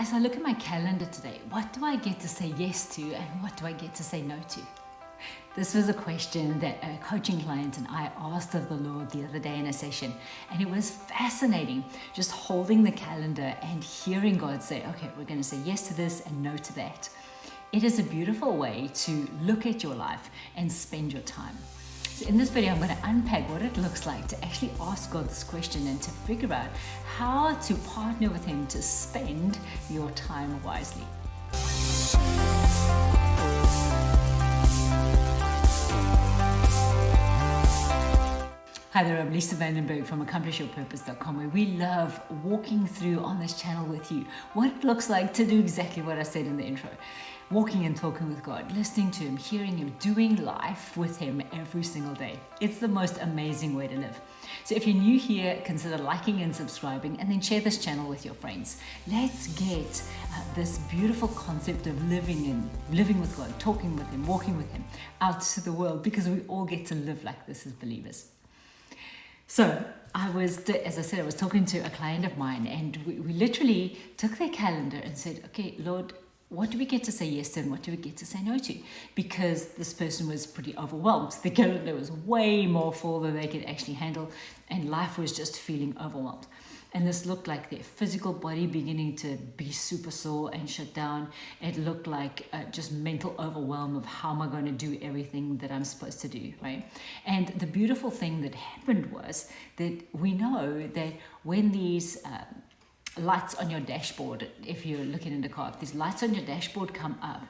As I look at my calendar today, what do I get to say yes to and what do I get to say no to? This was a question that a coaching client and I asked of the Lord the other day in a session, and it was fascinating just holding the calendar and hearing God say, okay, we're going to say yes to this and no to that. It is a beautiful way to look at your life and spend your time. So in this video, I'm going to unpack what it looks like to actually ask God this question and to figure out how to partner with Him to spend your time wisely. Hi there, I'm Lisa Berg from AccomplishYourPurpose.com, where we love walking through on this channel with you what it looks like to do exactly what I said in the intro. Walking and talking with God, listening to Him, hearing Him, doing life with Him every single day. It's the most amazing way to live. So if you're new here, consider liking and subscribing, and then share this channel with your friends. Let's get this beautiful concept of living with God, talking with Him, walking with Him out to the world, because we all get to live like this as believers. So I was talking to a client of mine, and we literally took their calendar and said, okay, Lord, what do we get to say yes to and what do we get to say no to? Because this person was pretty overwhelmed. The calendar was way more full than they could actually handle, and life was just feeling overwhelmed. And this looked like their physical body beginning to be super sore and shut down. It looked like just mental overwhelm of how am I going to do everything that I'm supposed to do, right? And the beautiful thing that happened was that we know that when these lights on your dashboard, if you're looking in the car, if these lights on your dashboard come up,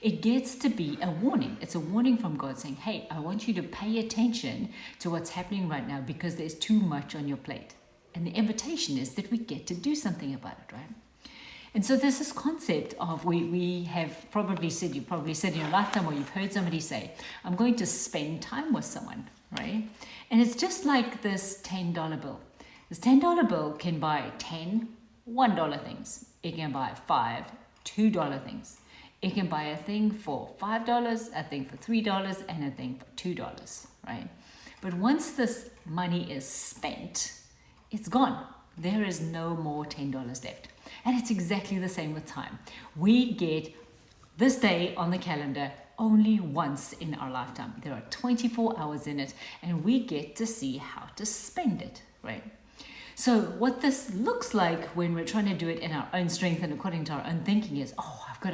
it gets to be a warning. It's a warning from God saying, hey, I want you to pay attention to what's happening right now because there's too much on your plate. And the invitation is that we get to do something about it, right? And so there's this concept of, we have probably said, you've probably said in your lifetime, or you've heard somebody say, I'm going to spend time with someone, right? And it's just like this $10 bill. This $10 bill can buy 10 $1 things. It can buy 5 $2 things. It can buy a thing for $5, a thing for $3, and a thing for $2, right? But once this money is spent, it's gone. There is no more $10 left. And it's exactly the same with time. We get this day on the calendar only once in our lifetime. There are 24 hours in it, and we get to see how to spend it, right? So what this looks like when we're trying to do it in our own strength and according to our own thinking is, I've got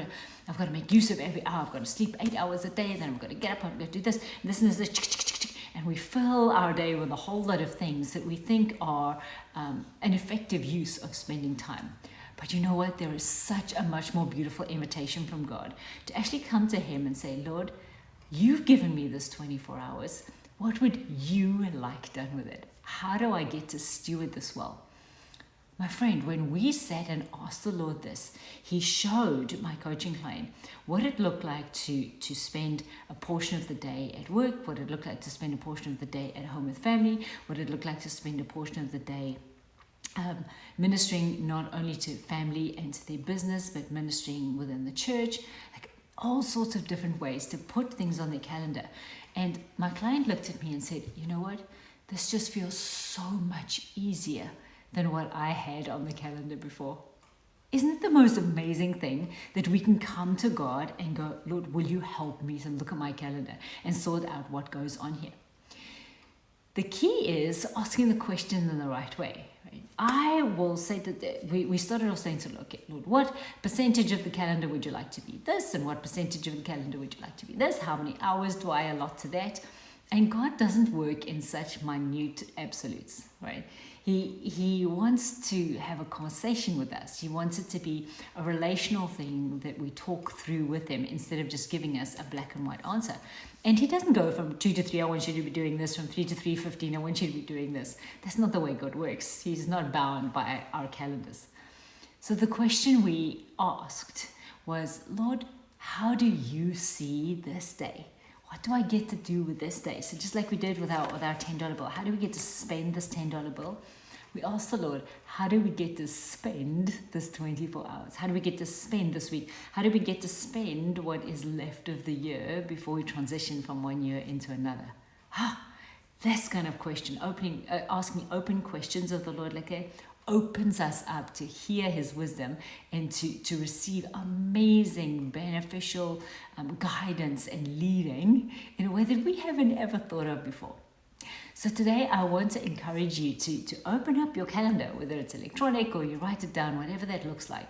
to make use of every hour. I've got to sleep 8 hours a day, then I've got to get up, I've got to do this, and this, and we fill our day with a whole lot of things that we think are an effective use of spending time. But you know what? There is such a much more beautiful invitation from God to actually come to Him and say, Lord, you've given me this 24 hours. What would you like done with it? How do I get to steward this well? My friend, when we sat and asked the Lord this, He showed my coaching client what it looked like to spend a portion of the day at work, what it looked like to spend a portion of the day at home with family, what it looked like to spend a portion of the day ministering not only to family and to their business, but ministering within the church, like all sorts of different ways to put things on their calendar. And my client looked at me and said, you know what? This just feels so much easier than what I had on the calendar before. Isn't it the most amazing thing that we can come to God and go, Lord, will you help me to look at my calendar and sort out what goes on here? The key is asking the question in the right way. Right? I will say that we started off saying, okay, Lord, what percentage of the calendar would you like to be this? And what percentage of the calendar would you like to be this? How many hours do I allot to that? And God doesn't work in such minute absolutes, right? He wants to have a conversation with us. He wants it to be a relational thing that we talk through with Him instead of just giving us a black and white answer. And He doesn't go from 2 to 3, I want you to be doing this, from 3 to 3:15, I want you to be doing this. That's not the way God works. He's not bound by our calendars. So the question we asked was, Lord, how do you see this day? What do I get to do with this day? So just like we did with our $10 bill, how do we get to spend this $10 bill? We asked the Lord, how do we get to spend this 24 hours? How do we get to spend this week? How do we get to spend what is left of the year before we transition from one year into another? This kind of question, asking open questions of the Lord, like, okay, opens us up to hear his wisdom and to receive amazing, beneficial guidance and leading in a way that we haven't ever thought of before. So today I want to encourage you to open up your calendar, whether it's electronic or you write it down, whatever that looks like.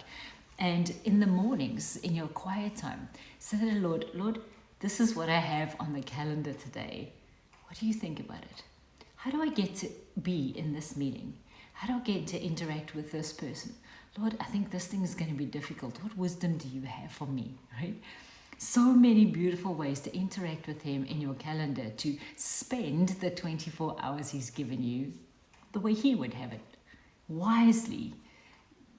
And in the mornings, in your quiet time, say to the Lord, this is what I have on the calendar today. What do you think about it? How do I get to be in this meeting? How do I get to interact with this person? Lord, I think this thing is going to be difficult. What wisdom do you have for me, right? So many beautiful ways to interact with him in your calendar, to spend the 24 hours he's given you the way he would have it, wisely,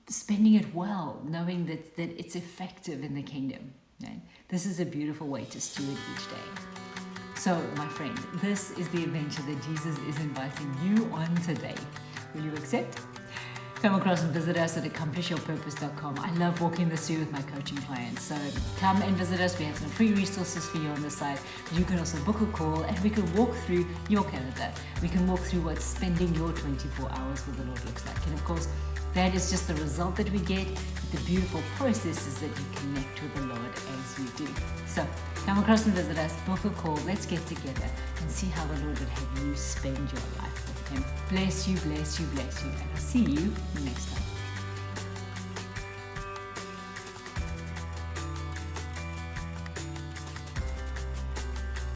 spending it well, knowing that it's effective in the kingdom. Right? This is a beautiful way to steward each day. So, my friend, this is the adventure that Jesus is inviting you on today. Will you accept? Come across and visit us at accomplishyourpurpose.com. I love walking this through with my coaching clients. So come and visit us. We have some free resources for you on the site. You can also book a call and we can walk through your calendar. We can walk through what spending your 24 hours with the Lord looks like. And of course, that is just the result that we get. The beautiful process is that you connect with the Lord as you do. So come across and visit us, book a call, let's get together and see how the Lord would have you spend your life with him. Bless you, bless you, bless you. And I'll see you next time.